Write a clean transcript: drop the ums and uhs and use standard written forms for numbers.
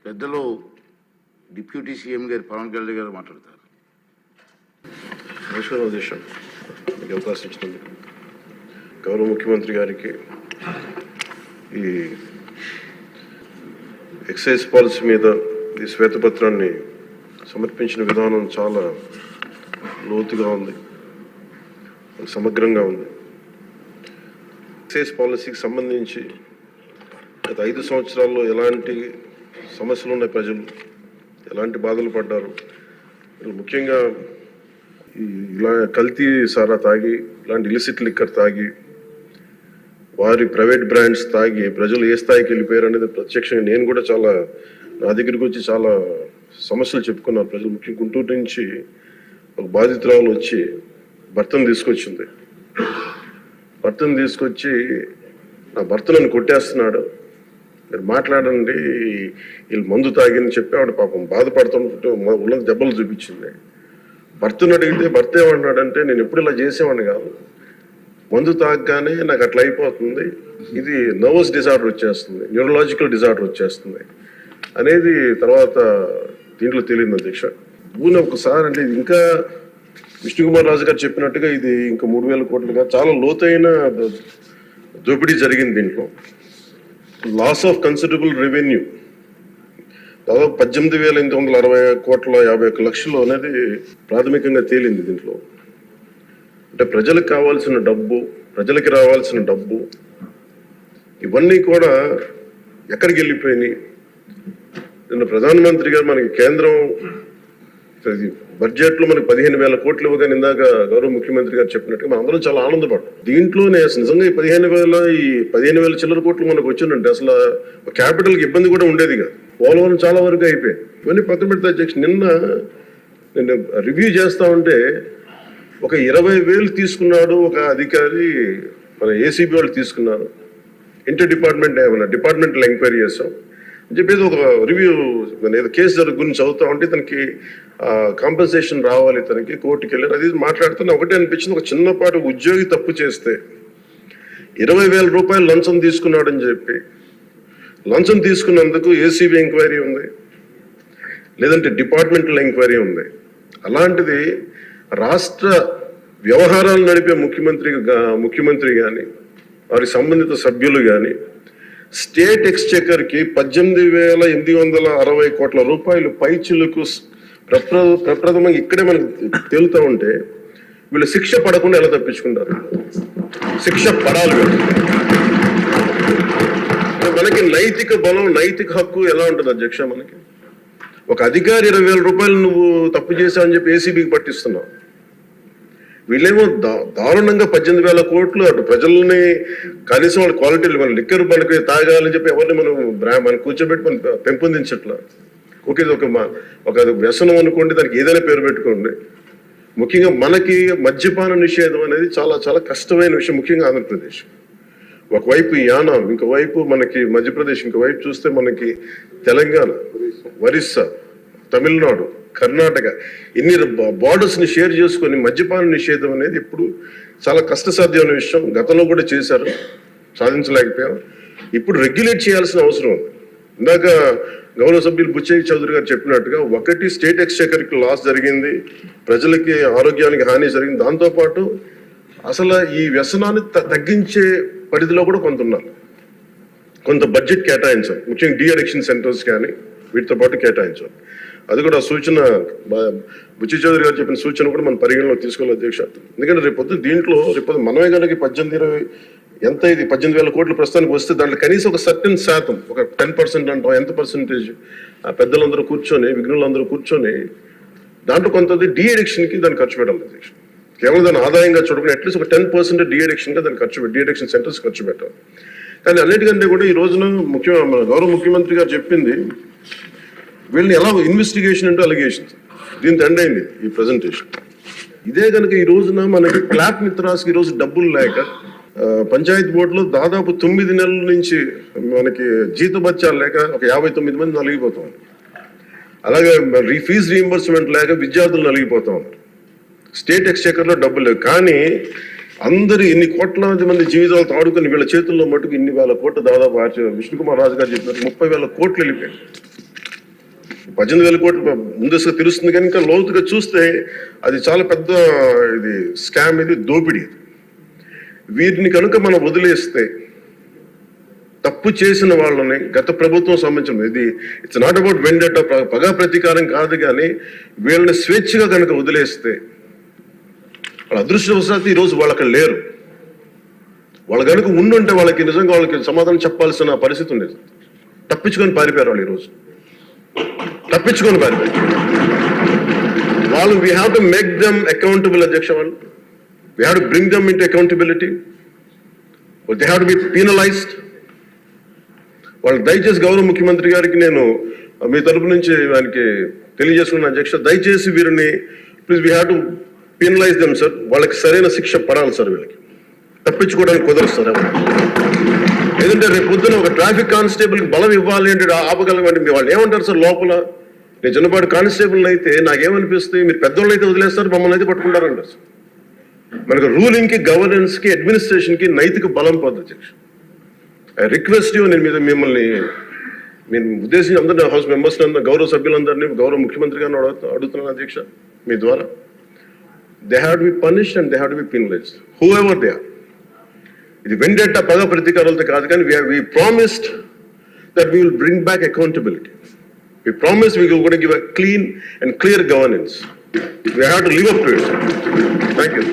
పెద్దలు deputy CM గారు పవన్ కళ్యాణ్ గారు మాట్లాడతారు. నమస్కారం అధ్యక్ష, మీకు అవకాశం ఇచ్చినందుకు గౌరవ ముఖ్యమంత్రి గారికి ఈ ఎక్సైజ్ పాలసీ మీద ఈ శ్వేతపత్రాన్ని సమర్పించిన విధానం చాలా లోతుగా ఉంది, సమగ్రంగా ఉంది. ఎక్సైజ్ పాలసీకి సంబంధించి గత 5 సంవత్సరాల్లో ఎలాంటి సమస్యలు ఉన్నాయి, ప్రజలు ఎలాంటి బాధలు పడ్డారు, ముఖ్యంగా ఇలా కల్తీ సారా తాగి, ఇలాంటి ఇలిసిట్ లిక్కర్ తాగి, వారి ప్రైవేట్ బ్రాండ్స్ తాగి ప్రజలు ఏ స్థాయికి వెళ్ళిపోయారు అనేది ప్రత్యక్షంగా నేను కూడా చాలా నా దగ్గరికి వచ్చి చాలా సమస్యలు చెప్పుకున్నారు ప్రజలు. ముఖ్యంగా గుంటూరు నుంచి ఒక బాధితురాలు వచ్చి భర్తను తీసుకొచ్చింది. భర్తను తీసుకొచ్చి నా భర్త నన్ను కొట్టేస్తున్నాడు, మీరు మాట్లాడండి, వీళ్ళు మందు తాగిని చెప్పి ఆవిడ పాపం బాధపడుతుంటే ఉన్న దెబ్బలు చూపించింది. భర్తను అడిగితే భర్త ఏమన్నాడంటే, నేను ఎప్పుడు ఇలా చేసేవాడిని కాదు, మందు తాగగానే నాకు అట్లా అయిపోతుంది, ఇది నర్వస్ డిజార్డర్ వచ్చేస్తుంది, న్యూరలాజికల్ డిజార్డర్ వచ్చేస్తుంది అనేది తర్వాత దీంట్లో తెలియదు అధ్యక్ష. ఊనే ఒకసారి అంటే ఇది ఇంకా విష్ణుకుమార్ రాజు గారు చెప్పినట్టుగా ఇది ఇంకా 3,000 కోట్లుగా చాలా లోతైన దోపిడీ జరిగింది. దీంట్లో లాస్ ఆఫ్ కన్సిడరబుల్ రెవెన్యూ దాదాపు 18,860 కోట్ల 51 లక్షలు అనేది ప్రాథమికంగా తేలింది. దీంట్లో అంటే ప్రజలకు కావాల్సిన డబ్బు, ప్రజలకి రావాల్సిన డబ్బు ఇవన్నీ కూడా ఎక్కడికి వెళ్ళిపోయినాయి. నిన్న ప్రధానమంత్రి గారు మనకి కేంద్రం బడ్జెట్లో మనకి 15,000 కోట్లు ఇవ్వగానే ఇందాక గౌరవ ముఖ్యమంత్రి గారు చెప్పినట్టుగా మనం అందరం చాలా ఆనందపడ్డాం. దీంట్లోనే నిజంగా ఈ 15,000 చిల్లర కోట్లు మనకు వచ్చిందంటే అసలు క్యాపిటల్కి ఇబ్బంది కూడా ఉండేది కాదు. పోలవరం చాలా వరకు అయిపోయాయి. ఇవన్నీ పక్కన పెడితే అధ్యక్ష, నిన్న రివ్యూ చేస్తా ఉంటే ఒక 20,000 తీసుకున్నాడు ఒక అధికారి, మన ఏసీబీ వాళ్ళు తీసుకున్నారు, ఇంటర్ డిపార్ట్మెంటల్ ఎంక్వైరీ చేస్తాం అని చెప్పేసి ఒక రివ్యూ ఏదో కేసు గురించి చదువుతా ఉంటే తనకి కాంపెన్సేషన్ రావాలి, తనకి కోర్టుకి వెళ్ళారు. అది మాట్లాడుతున్నా ఒకటే అనిపించింది, ఒక చిన్నపాటి ఉద్యోగి తప్పు చేస్తే 20,000 రూపాయలు లంచం తీసుకున్నాడని చెప్పి లంచం తీసుకున్నందుకు ఏసీబీ ఎంక్వైరీ ఉంది, లేదంటే డిపార్ట్మెంటల్ ఎంక్వైరీ ఉంది. అలాంటిది రాష్ట్ర వ్యవహారాలు నడిపే ముఖ్యమంత్రి కానీ వారి సంబంధిత సభ్యులు కానీ స్టేట్ ఎక్స్చెకర్కి 18,860 కోట్ల రూపాయలు పైచిలకు ప్రప్రథమంగా ఇక్కడే మనకు తేలుతూ ఉంటే వీళ్ళు శిక్ష పడకుండా ఎలా తప్పించుకుంటారు? శిక్ష పడాలి. మనకి నైతిక బలం, నైతిక హక్కు ఎలా ఉంటుంది అధ్యక్ష? మనకి ఒక అధికారి 20,000 రూపాయలు నువ్వు తప్పు చేశావని చెప్పి ఏసీబీకి పట్టిస్తున్నావు. వీళ్ళేమో దారుణంగా 18,000 కోట్లు అటు ప్రజల్ని కనీసం వాళ్ళ క్వాలిటీలు మన లిక్కర్ మనకి తాగాలని చెప్పి ఎవరిని మనం కూర్చోబెట్టి మనం పెంపొందించట్లా. ఓకే, ఒక వ్యసనం అనుకోండి, దానికి ఏదైనా పేరు పెట్టుకోండి. ముఖ్యంగా మనకి మద్యపాన నిషేధం అనేది చాలా చాలా కష్టమైన విషయం, ముఖ్యంగా ఆంధ్రప్రదేశ్. ఒకవైపు యానాం, ఇంకోవైపు మనకి మధ్యప్రదేశ్, ఇంకోవైపు చూస్తే మనకి తెలంగాణ, ఒరిస్సా, తమిళనాడు, కర్ణాటక, ఇన్ని బార్డర్స్ని షేర్ చేసుకొని మద్యపాన నిషేధం అనేది ఇప్పుడు చాలా కష్టసాధ్యమైన విషయం. గతంలో కూడా చేశారు, సాధించలేకపోయాం. ఇప్పుడు రెగ్యులేట్ చేయాల్సిన అవసరం ఉంది. ఇందాక గౌరవ సభ్యులు బుచ్చయ్య చౌదరి గారు చెప్పినట్టుగా ఒకటి స్టేట్ ఎక్స్చెకర్కి లాస్ జరిగింది, ప్రజలకి ఆరోగ్యానికి హాని జరిగింది. దాంతోపాటు అసలు ఈ వ్యసనాన్ని తగ్గించే పరిధిలో కూడా కొంత ఉన్నారు, కొంత బడ్జెట్ కేటాయించాలి. ముఖ్యంగా డీ అడిక్షన్ సెంటర్స్ కానీ వీటితో పాటు కేటాయించాలి. అది కూడా సూచన బుచ్చి చౌదరి గారు చెప్పిన సూచన కూడా మనం పరిగణలో తీసుకోవాలి అధ్యక్ష. ఎందుకంటే రేపొద్దు దీంట్లో మనమే కనుక 18,20 ఎంత ఇది 18,000 కోట్లు ప్రస్తుతానికి వస్తే దాంట్లో కనీసం ఒక సర్టెన్ శాతం, ఒక 10% అంటాం, ఎంత పర్సెంటేజ్ ఆ పెద్దలందరూ కూర్చొని, విఘ్నులందరూ కూర్చొని దాంట్లో కొంత డీ అడిక్షన్కి దాన్ని ఖర్చు పెట్టాలి అధ్యక్ష. కేవలం దాన్ని ఆదాయంగా చూడకుండా అట్లీస్ట్ ఒక 10% డీ అడిక్షన్గా దాన్ని డీ అడిక్షన్ సెంటర్స్ ఖర్చు పెట్టాలి. కానీ అన్నిటికంటే కూడా ఈ రోజున మన గౌరవ ముఖ్యమంత్రి గారు చెప్పింది, వీళ్ళని ఎలా ఇన్వెస్టిగేషన్ అంటే అలిగేషన్స్, దీంతో ఎండ్ అయింది ఈ ప్రజెంటేషన్. ఇదే కనుక ఈ రోజున మనకి క్లాప్ మిత్రాస్కి ఈరోజు డబ్బులు లేక పంచాయతీ బోర్డులో దాదాపు 9 నెలల నుంచి మనకి జీతభత్యాలు లేక ఒక 59 మంది నలిగిపోతా ఉన్నారు. అలాగే ఫీజు రీయింబర్స్మెంట్ లేక విద్యార్థులు నలిగిపోతా ఉన్నారు. స్టేట్ ఎక్స్చెకర్లో డబ్బులు లేవు. కానీ అందరూ ఇన్ని కోట్లాది మంది జీవితాలతో ఆడుకుని వీళ్ళ చేతుల్లో మటుకు ఇన్ని వేల కోట్లు, దాదాపు విష్ణుకుమార్ రాజు గారు చెప్పినట్టు 30,000 కోట్లు వెళ్ళిపోయాయి. 18,000 కోట్లు ముందస్తుగా తెలుస్తుంది, కానీ ఇంకా లోతుగా చూస్తే అది చాలా పెద్ద ఇది స్కామ్, ఇది దోపిడీ. వీటిని కనుక మనం వదిలేస్తే, తప్పు చేసిన వాళ్ళని గత ప్రభుత్వం సంబంధించిన ఇది ఇట్స్ నాట్ అబౌట్ వెండట, పగా ప్రతీకారం కాదు, కానీ వీళ్ళని స్వేచ్ఛగా కనుక వదిలేస్తే, వాళ్ళ అదృష్టవశాత్తు ఈరోజు వాళ్ళు అక్కడ లేరు. వాళ్ళు కనుక ఉండుంటే వాళ్ళకి నిజంగా వాళ్ళకి సమాధానం చెప్పాల్సిన పరిస్థితి ఉండేది. తప్పించుకొని పారిపోయారు వాళ్ళు ఈరోజు, తప్పించుకొని పారిపోయారు వాళ్ళు. We have to make them accountable అధ్యక్ష. వాళ్ళు we have to bring them into accountability. They have to be penalised. వాళ్ళు దయచేసి గౌరవ ముఖ్యమంత్రి గారికి నేను మీ తరపు నుంచి ఆయనకి తెలియజేసుకున్న అధ్యక్ష, దయచేసి వీరిని please we have to penalise them sir. వాళ్ళకి సరైన శిక్ష పడాలి సార్. వీళ్ళకి తప్పించుకోవడానికి కుదరదు సార్. ఏదంటే రేపు పొద్దున ఒక ట్రాఫిక్ కానిస్టేబుల్కి బలం ఇవ్వాలి అంటే ఆపగలమండి. వాళ్ళు ఏమంటారు సార్ లోపల? నేను చిన్నపాటి కానిస్టేబుల్ అయితే నాకేమనిపిస్తుంది, మీరు పెద్దోళ్ళు అయితే వదిలేస్తారు, మమ్మల్ని అయితే పట్టుకుంటారంటారు సార్. మనకు రూలింగ్కి, గవర్నెన్స్కి, అడ్మినిస్ట్రేషన్కి నైతిక బలం పోతుంది అధ్యక్ష. ఐ రిక్వెస్ట్ యూ, నేను మిమ్మల్ని నేను ఉద్దేశించి అందరినీ హౌస్ మెంబర్స్ గౌరవ సభ్యులందరినీ గౌరవ ముఖ్యమంత్రి గారిని అడుగుతున్నాను అధ్యక్ష మీ ద్వారా. They have to be punished and they have to be penalised whoever they are. ఇది వెండెట్టా పగ ప్రతీకారాలతో కాదు, కానీ we promised that we will bring back accountability. We promised we were going to give a clean and clear governance. We have to live up to it. Thank you.